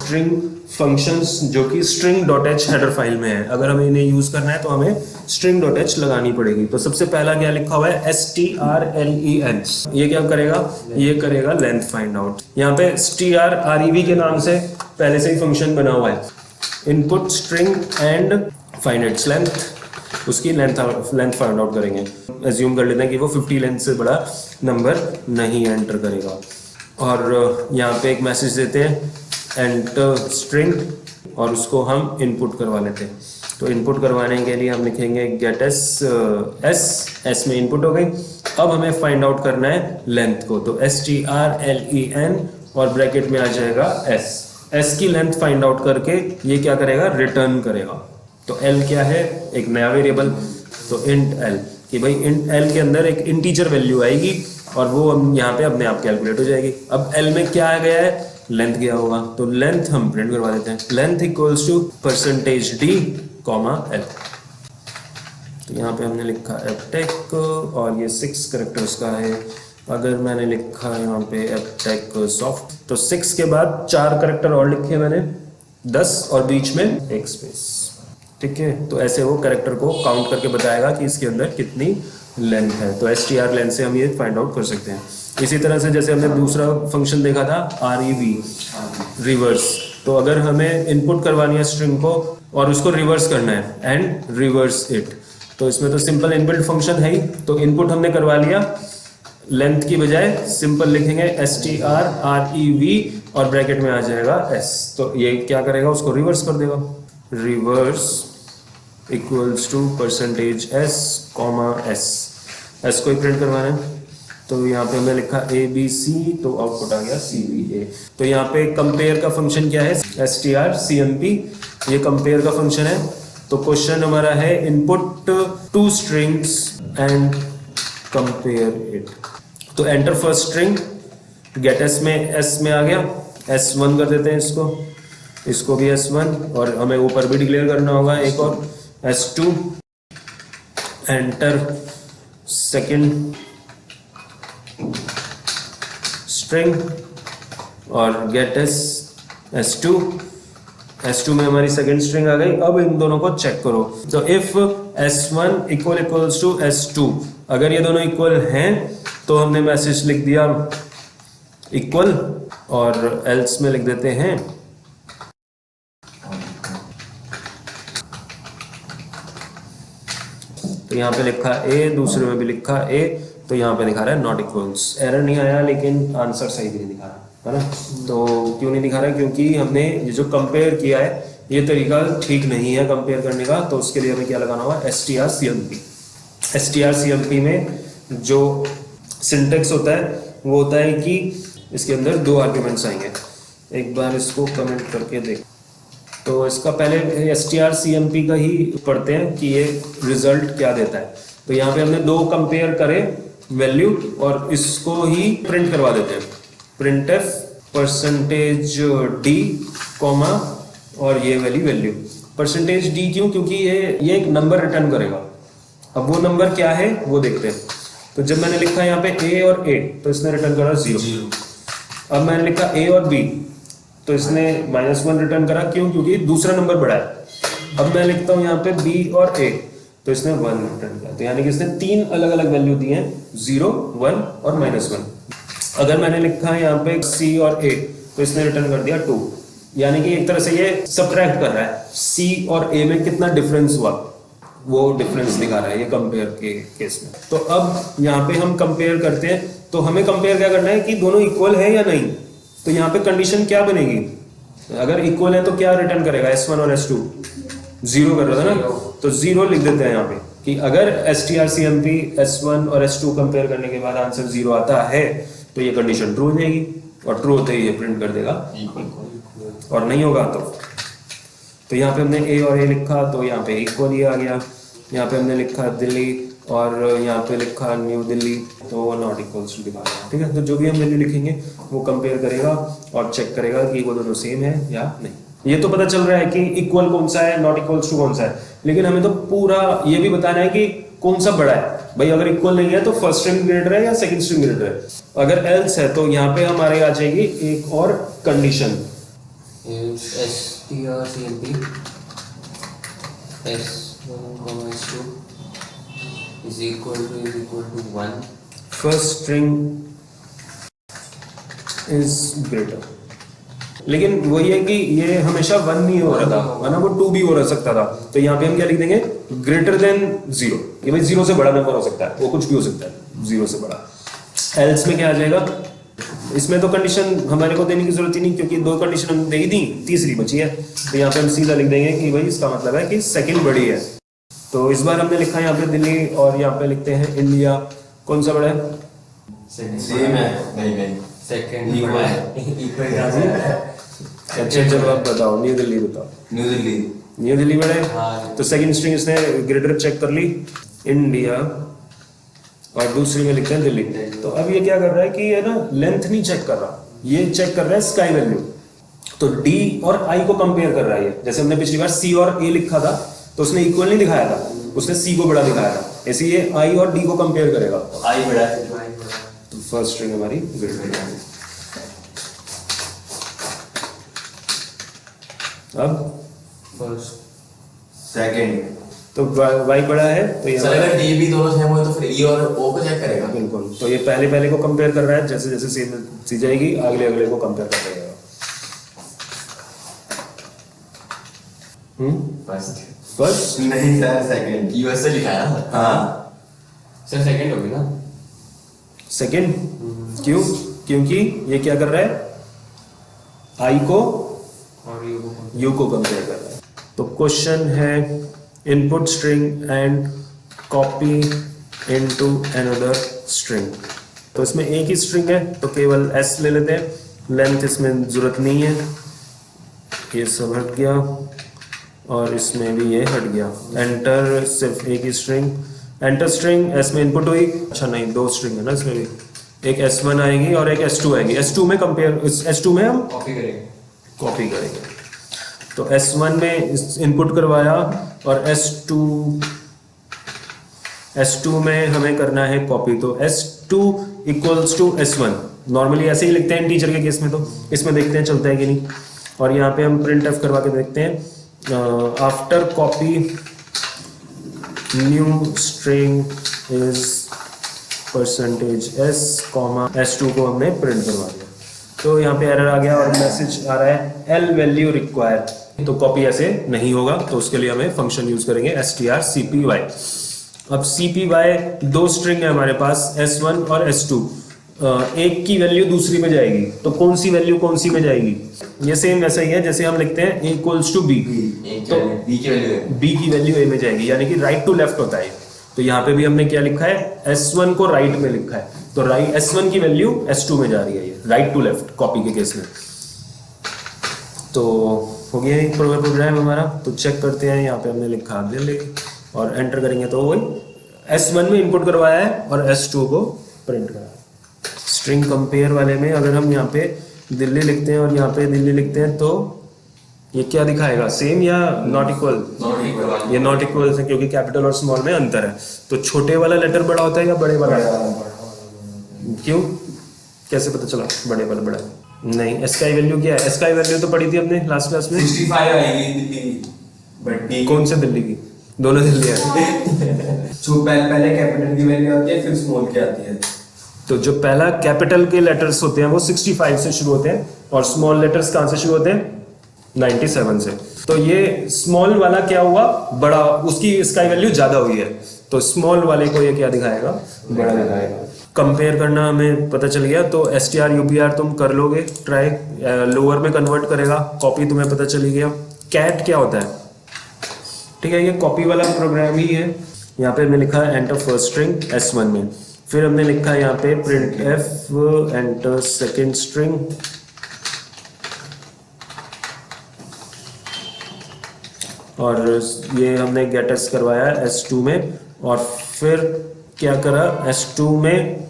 String functions जो कि string.h header file में है। अगर हमें इन्हें यूज करना है तो हमें string.h लगानी पड़ेगी। तो सबसे पहला क्या लिखा हुआ है, strlen, ये क्या करेगा, ये करेगा लेंथ फाइंड आउट। यहाँ पे strrev के नाम से पहले से ही फंक्शन बना हुआ है, input string and find its length, उसकी लेंथ फाइंड आउट करेंगे। एज्यूम कर लेते हैं कि वो 50 लेंथ से बड़ा नंबर नहीं एंटर करेगा। और यहाँ पे एक मैसेज देते हैं एंटर स्ट्रिंग, और उसको हम इनपुट करवा लेते हैं। तो इनपुट करवाने के लिए हम लिखेंगे गेट एस में इनपुट हो गई। अब हमें फाइंड आउट करना है लेंथ को, तो strlen और ब्रैकेट में आ जाएगा एस की लेंथ फाइंड आउट करके ये क्या करेगा, रिटर्न करेगा। तो l क्या है, एक नया वेरिएबल, तो इंट l, कि भाई इंट l के अंदर एक इंटीजर वैल्यू आएगी और वो हम यहाँ पे अपने आप कैलकुलेट हो जाएगी। अब l में क्या आ गया है, लेंथ गया होगा, तो लेंथ हम प्रिंट करवा देते हैं, length equals to %d, l। तो यहाँ पे हमने लिखा एपटेक और ये 6 कैरेक्टर्स का है। अगर मैंने लिखा यहाँ पे एपटेक सॉफ्ट, तो 6 के बाद 4 कैरेक्टर और लिखे मैंने, 10 और बीच में एक स्पेस, ठीक है। तो ऐसे वो कैरेक्टर को काउंट करके बताएगा कि इसके अंदर कितनी लेंथ है। तो strlen से हम ये फाइंड आउट कर सकते हैं। इसी तरह से जैसे हमने दूसरा फंक्शन देखा था rev, रिवर्स, तो अगर हमें इनपुट करवानी है स्ट्रिंग को और उसको रिवर्स करना है एंड रिवर्स इट, तो इसमें तो सिंपल इनबिल्ट फंक्शन है ही। तो इनपुट हमने करवा लिया, लेंथ की बजाय सिंपल लिखेंगे strrev और ब्रैकेट में आ जाएगा s। तो ये क्या करेगा, उसको रिवर्स कर देगा, reverse equals to %s, s को ही प्रिंट करवाना है। तो यहाँ पे हमने लिखा abc, तो आउटपुट आ गया cba। तो यहाँ पे कंपेयर का फंक्शन क्या है, strcmp, ये कंपेयर का फंक्शन है। तो क्वेश्चन हमारा है input 2 strings and compare it. तो enter first string, get s में s में आ गया, s1 कर देते हैं इसको भी s1, और हमें ऊपर भी डिक्लेयर करना होगा एक और s2, एंटर सेकंड स्ट्रिंग और गेट s2 में हमारी सेकंड स्ट्रिंग आ गई। अब इन दोनों को चेक करो, तो if s1 equals to s2, अगर ये दोनों इक्वल हैं तो हमने मैसेज लिख दिया इक्वल, और एल्स में लिख देते हैं तो यहाँ पे लिखा a, दूसरे में भी लिखा a, तो यहाँ पे दिखा रहा है नॉट इक्वल्स। एरर नहीं आया लेकिन आंसर सही भी नहीं दिखा रहा है ना। तो क्यों नहीं दिखा रहा है, क्योंकि हमने ये जो कंपेयर किया है ये तरीका ठीक नहीं है कंपेयर करने का। तो उसके लिए हमें क्या लगाना होगा, strcmp में जो सिंटेक्स होता है वो होता है कि इसके अंदर 2 आर्ग्यूमेंट्स आएंगे। एक बार इसको कमेंट करके देख, तो इसका पहले strcmp का ही पढ़ते हैं कि ये रिजल्ट क्या देता है। तो यहाँ पे हमने 2 कंपेयर करे वैल्यू और इसको ही प्रिंट करवा देते हैं, printf %d, और ये वाली वैल्यू %d क्यों, क्योंकि ये एक नंबर रिटर्न करेगा। अब वो नंबर क्या है वो देखते हैं। तो जब मैंने लिखा यहाँ पे a और a, तो इसने रिटर्न करा 0। अब मैंने लिखा a और b, तो इसने -1 रिटर्न करा, क्यों, क्योंकि दूसरा नंबर बड़ा है। अब मैं लिखता हूँ यहाँ पे b और a, तो इसने 1 रिटर्न किया। तो यानी कि इसने 3 अलग अलग वैल्यू दी हैं, 0, 1 और -1। अगर मैंने लिखा है यहाँ पे c और a, तो इसने रिटर्न कर दिया 2। यानी कि एक तरह से ये सबट्रैक्ट कर रहा है c और a में कितना डिफरेंस हुआ, वो डिफरेंस दिखा रहा है ये कंपेयर के केस में। तो अब यहाँ पे हम कंपेयर करते हैं, तो हमें कंपेयर क्या करना है कि दोनों इक्वल है या नहीं। तो यहाँ पे कंडीशन क्या बनेगी, अगर इक्वल है तो क्या रिटर्न करेगा, s1 और s2, 0 कर रहा था ना, तो 0 लिख देते हैं यहाँ पे कि अगर strcmp s1 और s2 कंपेयर करने के बाद आंसर 0 आता है तो ये कंडीशन ट्रू हो जाएगी, और ट्रू होते ही ये प्रिंट कर देगा, और नहीं होगा तो यहाँ पे हमने a और a लिखा, तो यहाँ पे इक्वल ही आ गया। यहाँ पे हमने लिखा दिल्ली और यहाँ पे लिखा न्यू दिल्ली, तो वो नॉट इक्वल्स टू दिखा रहा है, ठीक है। तो जो भी हम वैल्यू लिखेंगे वो कंपेयर करेगा और चेक करेगा कि वो दोनों सेम है या नहीं। ये तो पता चल रहा है कि इक्वल कौन सा है, नॉट इक्वल्स टू कौन सा है, लेकिन हमें तो पूरा ये भी बताना है कि कौन सा बड़ा है। भाई अगर इक्वल नहीं है तो फर्स्ट स्ट्रिंग ग्रेटर है या सेकंड स्ट्रिंग ग्रेटर है। अगर एल्स है तो यहाँ पे हमारे आ जाएगी एक और condition, is strcmp s1, s2 is equal to 1. First string is greater, लेकिन वही है कि ये हमेशा 1 नहीं हो रहा था, वरना वो 2 भी हो रह सकता था। तो यहाँ पे हम क्या लिख देंगे, ग्रेटर देन 0। ये भाई 0 से बड़ा नंबर हो सकता है, वो कुछ भी हो सकता है 0 से बड़ा। एल्स में क्या आ जाएगा, इसमें तो कंडीशन हमारे को देने की जरूरत ही नहीं, क्योंकि 2 कंडीशन हमने दे ही दी, तीसरी बची है। तो यहाँ पे हम सीधा लिख देंगे कि भाई इसका मतलब है कि सेकंड बड़ी है। तो इस बार हमने लिखा है यहाँ पे दिल्ली, और यहाँ पे लिखते हैं इंडिया। कौन सा बड़ा है? सेम है। नहीं सेकंड इक्वल है। अच्छा चलो आप बताओ, न्यू दिल्ली बताओ। न्यू दिल्ली बड़ा है। हाँ। तो सेकंड स्ट्रिंग इसने ग्रेटर चेक कर ली, इंडिया, और दूसरी में लिखते हैं दिल्ली। तो अब ये क्या कर रहा है कि ये ना लेंथ नहीं चेक कर रहा, ये चेक कर रहा है स्काई वैल्यू। तो डी और आई को कंपेयर कर रहा है। जैसे हमने पिछली बार सी और ए लिखा था, तो उसने इक्वल नहीं दिखाया था, उसने सी को बड़ा दिखाया था। ऐसे ये आई और डी को कंपेयर करेगा। आई बड़ा है। तो फर्स्ट स्ट्रिंग हमारी ग्रेटर है। अब फर्स्ट सेकंड। तो वाई बड़ा है, तो ये सर अगर डी बी दोनों सेम हो तो फिर ई और ओ को चेक करेगा। बिल्कुल। तो ये पहले को कंपेयर कर रहा है, जैसे जैसे सी जाएगी अगले को कंपेयर कर देगा। फर्स्ट नहीं सर सेकंड। यूएस से लिखा है ना। हाँ सर सेकंड होगी ना। सेकंड क्यों? क्योंकि ये क्या कर रहा है, आई को और यू को कंपेयर कर रहा है। तो क्वेश्चन है input string and copy into another string. तो इसमें एक ही स्ट्रिंग है, तो केवल एस ले लेते हैं, लेंथ इसमें जरूरत नहीं है, ये सब हट गया, और इसमें भी ये हट गया। एंटर सिर्फ एक ही स्ट्रिंग, एंटर स्ट्रिंग एस में इनपुट हुई। अच्छा नहीं, 2 स्ट्रिंग है ना इसमें भी, एक S1 आएगी और एक S2 आएगी। S2 में कंपेयर, S2 में हम कॉपी करेंगे। तो S1 में इनपुट करवाया, और S2 में हमें करना है कॉपी। तो S2 equals to S1, normally ऐसे ही लिखते हैं टीचर के केस में। तो इसमें देखते हैं चलता है कि नहीं। और यहाँ पे हम प्रिंट एफ करवा के देखते हैं, after copy new string is percentage S, S2 को हमने प्रिंट करवा दिया। तो यहाँ पे एरर आ गया और मैसेज आ रहा है L वैल्यू रिक्वायर। तो कॉपी ऐसे नहीं होगा, तो उसके लिए हमें फंक्शन यूज करेंगे strcpy। अब cpy 2 स्ट्रिंग है हमारे पास, S1 और S2। एक की वैल्यू दूसरी में जाएगी, तो कौन सी वैल्यू कौन सी में जाएगी? ये सेम वैसा ही है जैसे हम लिखते हैं A इक्वल्स टू B, तो B की वैल्यू A में जाएगी, यानी कि राइट टू लेफ्ट होता है। तो यहाँ पे भी हमने क्या लिखा है, S1 को राइट में लिखा है, तो राइट S1 की वैल्यू S2 में जा रही है, ये राइट टू लेफ्ट कॉपी के केस में। तो हो गया ये प्रोग्राम हमारा। तो चेक करते हैं, यहाँ पे हमने लिखा दिल्ली और एंटर करेंगे तो वही S1 में इनपुट करवाया है और S2 को प्रिंट कराया। स्ट्रिंग कंपेयर वाले में अगर हम यहाँ पे दिल्ली लिखते हैं और यहाँ पे दिल्ली लिखते हैं, तो ये क्या दिखाएगा, सेम या नॉट इक्वल? ये नॉट इक्वल है, क्योंकि कैपिटल और स्मॉल में अंतर है। तो छोटे वाला लेटर बड़ा होता है या बड़े वाला? क्यों, कैसे पता चला बड़े वाला बड़ा है? नहीं, एस का वैल्यू क्या है? एस का वैल्यू तो पढ़ी थी अपने लास्ट क्लास में, 65 आएगी दिल्ली, बट कौन से दिल्ली की? दोनों दिल्ली है। जो पहले कैपिटल की वैल्यू आती है फिर स्मॉल की आती है। तो जो पहला कैपिटल के लेटर्स होते हैं वो 65 से शुरू होते हैं, और स्मॉल लेटर्स कहाँ से शुरू होते हैं? 97 से। तो ये स्मॉल वाला क्या हुआ, बड़ा, उसकी इसका वैल्यू ज्यादा हुई है, तो स्मॉल वाले को ये क्या दिखाएगा, बड़ा दिखाएगा। कंपेयर करना हमें पता चल गया। तो str upr तुम कर लोगे ट्राई, लोअर में कन्वर्ट करेगा, कॉपी तुम्हें पता चली गया। कैट क्या होता है, ठीक है, ये कॉपी वाला प्रोग्राम ही है। यहाँ पे हमने लिखा है एंटर फर्स्ट स्ट्रिंग S1 में, फिर हमने लिखा है यहाँ पे print f enter second string, और ये हमने गेट एस करवाया S2 में, और फिर क्या करा, S2 में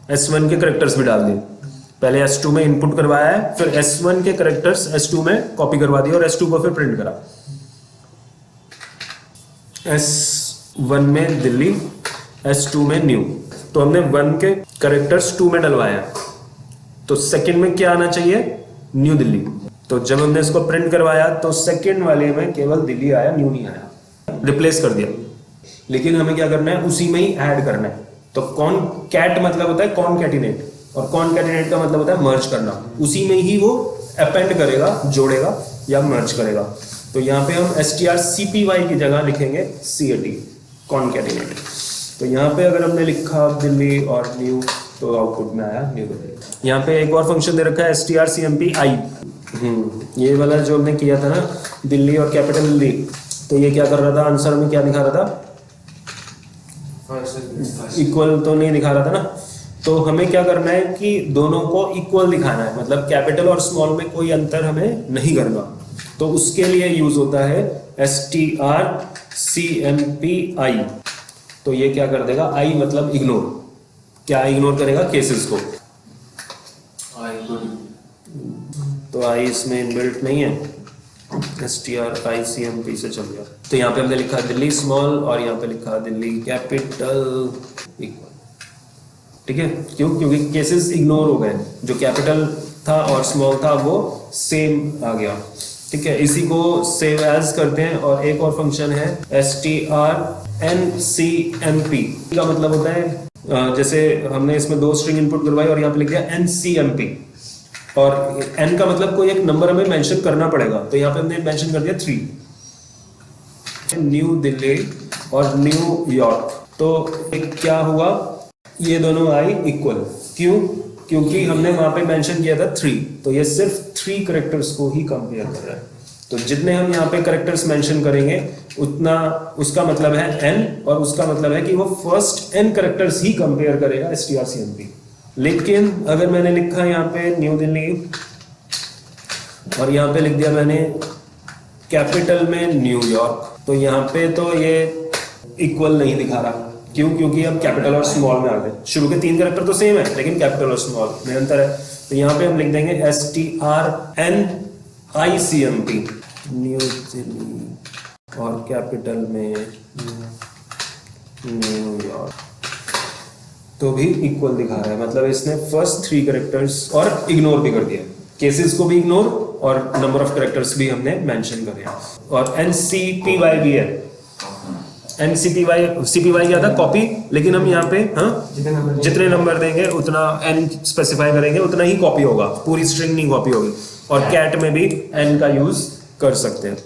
S1 के करेक्टर्स भी डाल दिए। पहले S2 में इनपुट करवाया है, फिर S1 के करेक्टर्स S2 में कॉपी करवा दिए और S2 को फिर प्रिंट करा। S1 में दिल्ली, S2 में न्यू। तो हमने 1 के करेक्टर्स 2 में डलवाया, तो सेकंड में क्या आना चाहिए, न्यू दिल्ली। तो जब हमने इसको प्रिंट करवाया तो सेकंड वाले में केवल दिल्ली आया, न्यू नहीं आया, रिप्लेस कर दिया। लेकिन हमें क्या करना है, उसी में ही ऐड करना है। तो कॉन कैट मतलब होता है कॉनकैटिनेट, और कॉनकैटिनेट का मतलब होता है मर्ज करना। उसी में ही वो अपेंड करेगा, जोड़ेगा या मर्ज करेगा। तो यहाँ पे हम strcpy की जगह लिखेंगे cat, कॉनकैटिनेट। तो यहाँ पे अगर हमने लिखा दिल्ली और न्यू तो आउटपुट में आया न्यू दिल्ली। यहाँ पे एक और फंक्शन दे रखा है strcmpI। ये वाला जो हमने किया था ना, दिल्ली और कैपिटल दिल्ली, तो ये क्या कर रहा था, आंसर में क्या दिखा रहा था, इक्वल तो नहीं दिखा रहा था ना। तो हमें क्या करना है कि दोनों को इक्वल दिखाना है, मतलब कैपिटल और स्मॉल में कोई अंतर हमें नहीं करना। तो उसके लिए यूज होता है strcmpI। तो ये क्या कर देगा, I मतलब इग्नोर, क्या इग्नोर करेगा, केसेस को। तो I इसमें इनबिल्ट नहीं है, stricmp से चल गया। तो यहाँ पे हमने लिखा दिल्ली स्मॉल और यहाँ पे लिखा दिल्ली कैपिटल इक्वल। ठीक है, क्यों, क्योंकि केसेस इग्नोर हो गए, जो कैपिटल था और स्मॉल था वो सेम आ गया। ठीक है, इसी को सेव एज करते हैं। और एक और फंक्शन है strncmp का मतलब होता है, जैसे हमने इसमें 2 स्ट्रिंग इनपुट करवाई और यहाँ पे लिख दिया ncmp, और n का मतलब कोई एक नंबर हमें मेंशन करना पड़ेगा। तो यहाँ पे हमने मेंशन कर दिया 3, न्यू दिल्ली और न्यू यॉर्क। तो क्या हुआ, ये दोनों आई इक्वल। क्यों, क्योंकि हमने वहां पे मेंशन किया था 3, तो ये सिर्फ 3 करेक्टर्स को ही कंपेयर कर रहा है। तो जितने हम यहाँ पे करेक्टर्स मेंशन करेंगे उतना उसका मतलब है n, और उसका मतलब है कि वो फर्स्ट n करेक्टर्स ही कंपेयर करेगा strcmp। लेकिन अगर मैंने लिखा यहाँ पे न्यू दिल्ली और यहाँ पे लिख दिया मैंने कैपिटल में न्यूयॉर्क, तो यहाँ पे तो ये इक्वल नहीं दिखा रहा। क्यों, क्योंकि अब कैपिटल और स्मॉल में आ गए। शुरू के 3 कैरेक्टर तो सेम है, लेकिन कैपिटल और स्मॉल में अंतर है। तो यहाँ पे हम लिख देंगे strncmp, न्यू दिल्ली और कैपिटल में न्यूयॉर्क, तो भी इक्वल दिखा रहा है। मतलब इसने फर्स्ट 3 कैरेक्टर्स और इग्नोर भी कर दिया, केसेस को भी इग्नोर और नंबर ऑफ कैरेक्टर्स भी हमने मेंशन करे। और ncpy भी है। cpy क्या था, कॉपी, लेकिन हम यहाँ पे जितने नंबर देंगे उतना n स्पेसिफाई करेंगे, उतना ही कॉपी होगा, पूरी स्ट्रिंग नहीं कॉपी होगी। और कैट में भी n का यूज कर सकते हैं।